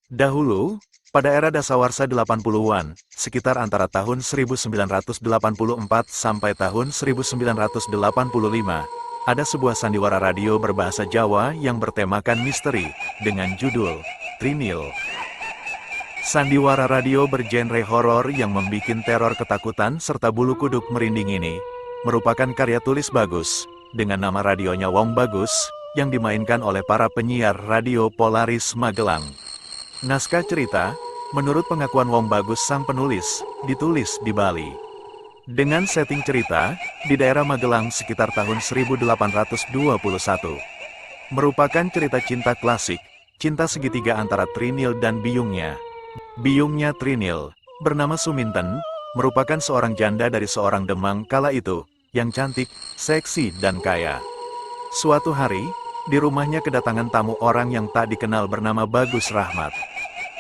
Dahulu, pada era dasawarsa 80-an, sekitar antara tahun 1984 sampai tahun 1985, ada sebuah sandiwara radio berbahasa Jawa yang bertemakan misteri, dengan judul Trinil. Sandiwara radio bergenre horor yang membuat teror ketakutan serta bulu kuduk merinding ini, merupakan karya tulis Bagus, dengan nama radionya Wong Bagus, yang dimainkan oleh para penyiar radio Polaris Magelang. Naskah cerita, menurut pengakuan Wong Bagus sang penulis, ditulis di Bali. Dengan setting cerita, di daerah Magelang sekitar tahun 1821. Merupakan cerita cinta klasik, cinta segitiga antara Trinil dan biyungnya. Biyungnya Trinil, bernama Suminten, merupakan seorang janda dari seorang Demang kala itu, yang cantik, seksi dan kaya. Suatu hari, di rumahnya kedatangan tamu orang yang tak dikenal bernama Bagus Rahmat.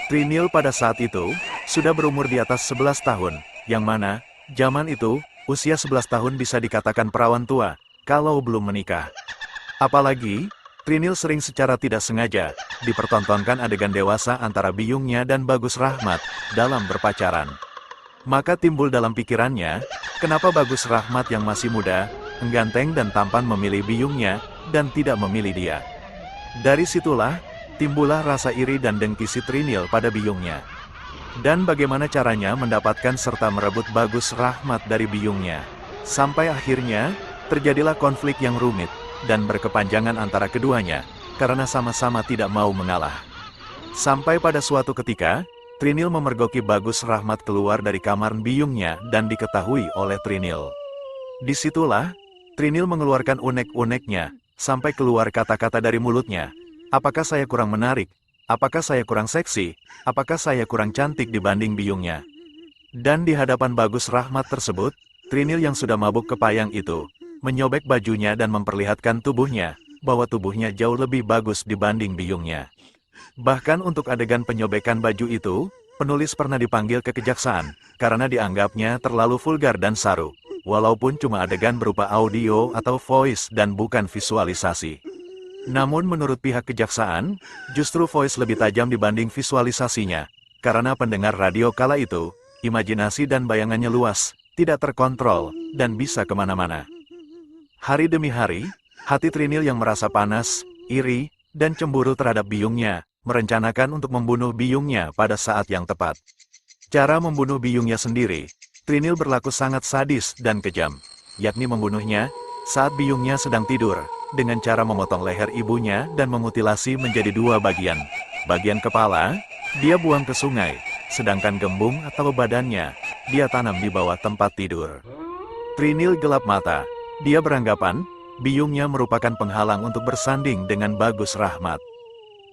Trinil pada saat itu, sudah berumur di atas 11 tahun, yang mana, zaman itu, usia 11 tahun bisa dikatakan perawan tua, kalau belum menikah. Apalagi, Trinil sering secara tidak sengaja, dipertontonkan adegan dewasa antara biyungnya dan Bagus Rahmat, dalam berpacaran. Maka timbul dalam pikirannya, kenapa Bagus Rahmat yang masih muda, ganteng dan tampan memilih biyungnya, dan tidak memilih dia. Dari situlah, timbullah rasa iri dan dengki si Trinil pada biyungnya. Dan bagaimana caranya mendapatkan serta merebut Bagus Rahmat dari biyungnya. Sampai akhirnya, terjadilah konflik yang rumit, dan berkepanjangan antara keduanya, karena sama-sama tidak mau mengalah. Sampai pada suatu ketika, Trinil memergoki Bagus Rahmat keluar dari kamar biyungnya dan diketahui oleh Trinil. Disitulah, Trinil mengeluarkan unek-uneknya, sampai keluar kata-kata dari mulutnya. Apakah saya kurang menarik? Apakah saya kurang seksi? Apakah saya kurang cantik dibanding biyungnya? Dan di hadapan Bagus Rahmat tersebut, Trinil yang sudah mabuk kepayang itu, menyobek bajunya dan memperlihatkan tubuhnya, bahwa tubuhnya jauh lebih bagus dibanding biyungnya. Bahkan untuk adegan penyobekan baju itu, penulis pernah dipanggil ke kejaksaan, karena dianggapnya terlalu vulgar dan saru. Walaupun cuma adegan berupa audio atau voice dan bukan visualisasi. Namun menurut pihak kejaksaan, justru voice lebih tajam dibanding visualisasinya, karena pendengar radio kala itu, imajinasi dan bayangannya luas, tidak terkontrol, dan bisa kemana-mana. Hari demi hari, hati Trinil yang merasa panas, iri, dan cemburu terhadap biyungnya, merencanakan untuk membunuh biyungnya pada saat yang tepat. Cara membunuh biyungnya sendiri, Trinil berlaku sangat sadis dan kejam, yakni membunuhnya saat biyungnya sedang tidur, dengan cara memotong leher ibunya dan memutilasi menjadi dua bagian. Bagian kepala, dia buang ke sungai, sedangkan gembung atau badannya, dia tanam di bawah tempat tidur. Trinil gelap mata, dia beranggapan, biyungnya merupakan penghalang untuk bersanding dengan Bagus Rahmat.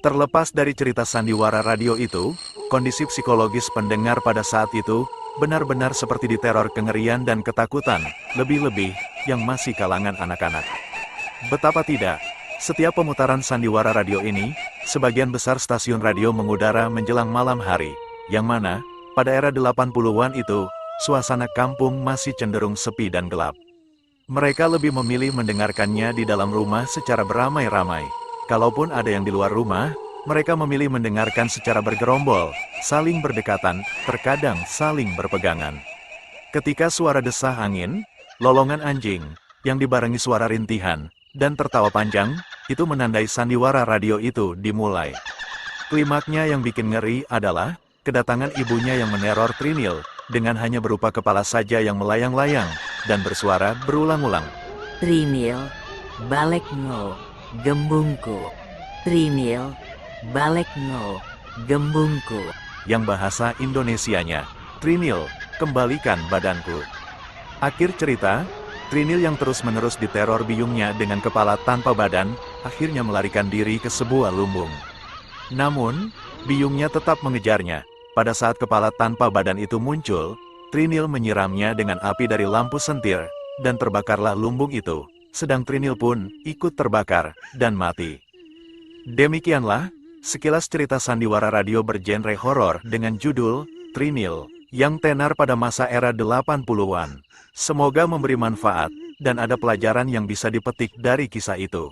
Terlepas dari cerita sandiwara radio itu, kondisi psikologis pendengar pada saat itu, benar-benar seperti diteror kengerian dan ketakutan, lebih-lebih, yang masih kalangan anak-anak. Betapa tidak, setiap pemutaran sandiwara radio ini, sebagian besar stasiun radio mengudara menjelang malam hari, yang mana, pada era 80-an itu, suasana kampung masih cenderung sepi dan gelap. Mereka lebih memilih mendengarkannya di dalam rumah secara beramai-ramai. Kalaupun ada yang di luar rumah, mereka memilih mendengarkan secara bergerombol, saling berdekatan, terkadang saling berpegangan. Ketika suara desah angin, lolongan anjing, yang dibarengi suara rintihan, dan tertawa panjang, itu menandai sandiwara radio itu dimulai. Klimaknya yang bikin ngeri adalah, kedatangan ibunya yang meneror Trinil, dengan hanya berupa kepala saja yang melayang-layang, dan bersuara berulang-ulang. Trinil, balik no, gembungku. Trinil, balik no, gembungku. Yang bahasa Indonesianya, Trinil, kembalikan badanku. Akhir cerita, Trinil yang terus-menerus diteror biyungnya dengan kepala tanpa badan, akhirnya melarikan diri ke sebuah lumbung. Namun, biyungnya tetap mengejarnya. Pada saat kepala tanpa badan itu muncul, Trinil menyiramnya dengan api dari lampu sentir, dan terbakarlah lumbung itu, sedang Trinil pun ikut terbakar, dan mati. Demikianlah, sekilas cerita sandiwara radio bergenre horor dengan judul Trinil, yang tenar pada masa era 80-an. Semoga memberi manfaat, dan ada pelajaran yang bisa dipetik dari kisah itu.